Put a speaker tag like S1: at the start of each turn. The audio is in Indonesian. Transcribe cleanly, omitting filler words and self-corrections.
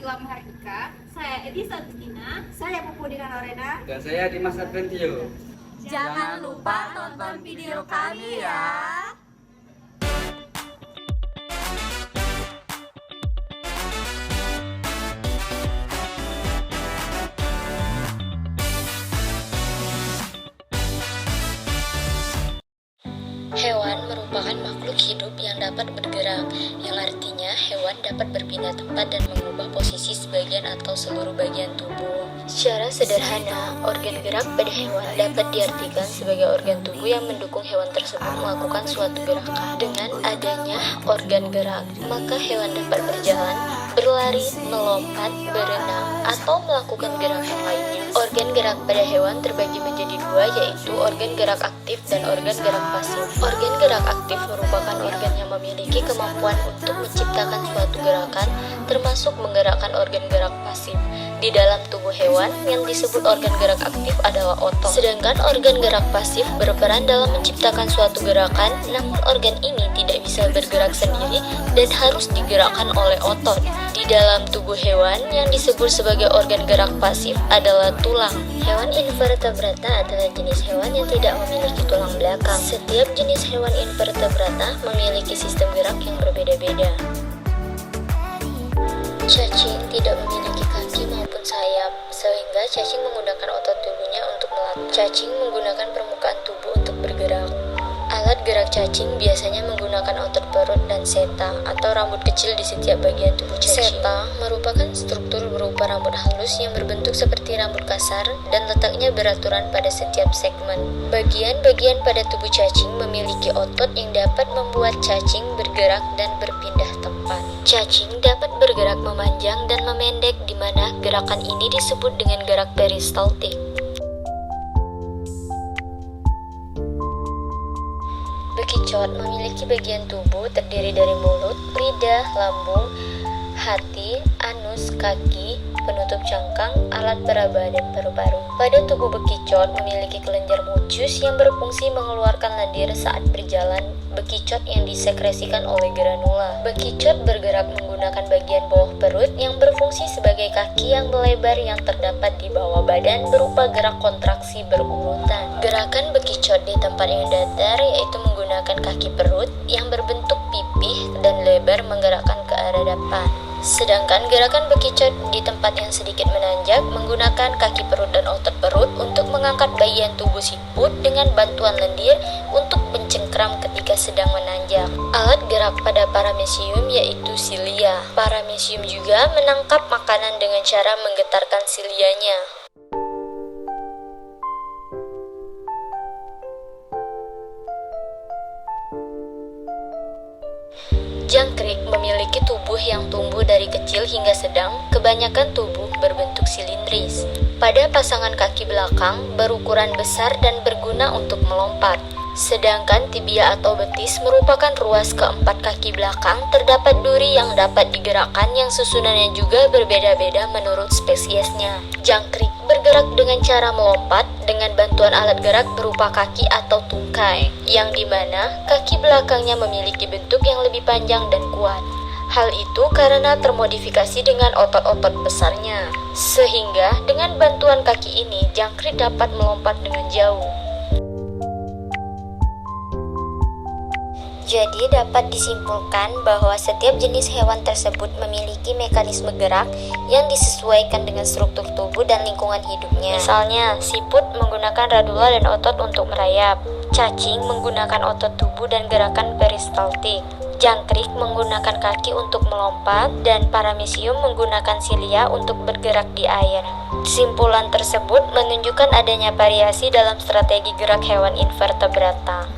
S1: Nabila Mahardika.
S2: Saya Edisa Agustina.
S3: Saya Pupudina Norena.
S4: Dan saya Dimas Adventio.
S5: Jangan lupa tonton video kami ya.
S6: Hewan merupakan makhluk hidup yang dapat bergerak, yang artinya hewan dapat berpindah tempat dan mengubah posisi sebagian atau seluruh bagian tubuh. Secara sederhana, organ gerak pada hewan dapat diartikan sebagai organ tubuh yang mendukung hewan tersebut melakukan suatu gerakan. Dengan adanya organ gerak, maka hewan dapat berjalan, berlari, melompat, berenang, atau melakukan gerakan lainnya. Organ gerak pada hewan terbagi menjadi dua, yaitu organ gerak aktif dan organ gerak pasif. Organ gerak aktif merupakan organ yang memiliki kemampuan untuk menciptakan suatu gerakan, termasuk menggerakkan organ gerak pasif. Di dalam tubuh hewan, yang disebut organ gerak aktif adalah otot. Sedangkan organ gerak pasif berperan dalam menciptakan suatu gerakan, namun organ ini tidak bisa bergerak sendiri dan harus digerakkan oleh otot. Di dalam tubuh hewan, yang disebut sebagai organ gerak pasif adalah tulang. Hewan invertebrata adalah jenis hewan yang tidak memiliki tulang belakang. Setiap jenis hewan invertebrata memiliki sistem gerak yang berbeda-beda. Cacing tidak memiliki kaki maupun sayap, sehingga cacing menggunakan otot tubuhnya untuk melapis. Cacing menggunakan permukaan tubuh untuk bergerak. Alat gerak cacing biasanya menggunakan otot perut dan seta atau rambut kecil di setiap bagian tubuh cacing. Seta merupakan struktur berupa rambut halus yang berbentuk seperti rambut kasar dan letaknya beraturan pada setiap segmen. Bagian-bagian pada tubuh cacing memiliki otot yang dapat membuat cacing bergerak dan berpindah tempat. Cacing dapat bergerak memanjang dan memendek, di mana gerakan ini disebut dengan gerak peristaltik. Bekicot memiliki bagian tubuh terdiri dari mulut, lidah, lambung, hati, anus, kaki, penutup cangkang, alat peraba, dan paru-paru. Pada tubuh bekicot memiliki kelenjar mucus yang berfungsi mengeluarkan lendir saat berjalan, bekicot yang disekresikan oleh granula. Bekicot bergerak menggunakan bagian bawah perut yang berfungsi sebagai kaki yang melebar yang terdapat di bawah badan berupa gerak kontraksi berurutan. Gerakan bekicot di tempat yang datar yaitu menggunakan kaki perut yang berbentuk pipih dan lebar menggerakkan ke arah depan. Sedangkan gerakan bekicot di tempat yang sedikit menanjak menggunakan kaki perut dan otot perut untuk mengangkat bagian tubuh siput dengan bantuan lendir untuk mencengkram ketika sedang menanjak. Alat gerak pada paramecium yaitu silia. Paramecium juga menangkap makanan dengan cara menggetarkan silianya. Jangkrik memiliki tubuh yang tumbuh dari kecil hingga sedang, kebanyakan tubuh berbentuk silindris. Pada pasangan kaki belakang berukuran besar dan berguna untuk melompat. Sedangkan tibia atau betis merupakan ruas keempat kaki belakang, terdapat duri yang dapat digerakkan yang susunannya juga berbeda-beda menurut spesiesnya. Jangkrik bergerak dengan cara melompat dengan bantuan alat gerak berupa kaki atau tungkai, yang dimana kaki belakangnya memiliki bentuk yang lebih panjang dan kuat. Hal itu karena termodifikasi dengan otot-otot besarnya, sehingga dengan bantuan kaki ini jangkrik dapat melompat dengan jauh. Jadi dapat disimpulkan bahwa setiap jenis hewan tersebut memiliki mekanisme gerak yang disesuaikan dengan struktur tubuh dan lingkungan hidupnya. Misalnya, siput menggunakan radula dan otot untuk merayap, cacing menggunakan otot tubuh dan gerakan peristaltik, jangkrik menggunakan kaki untuk melompat, dan paramecium menggunakan silia untuk bergerak di air. Kesimpulan tersebut menunjukkan adanya variasi dalam strategi gerak hewan invertebrata.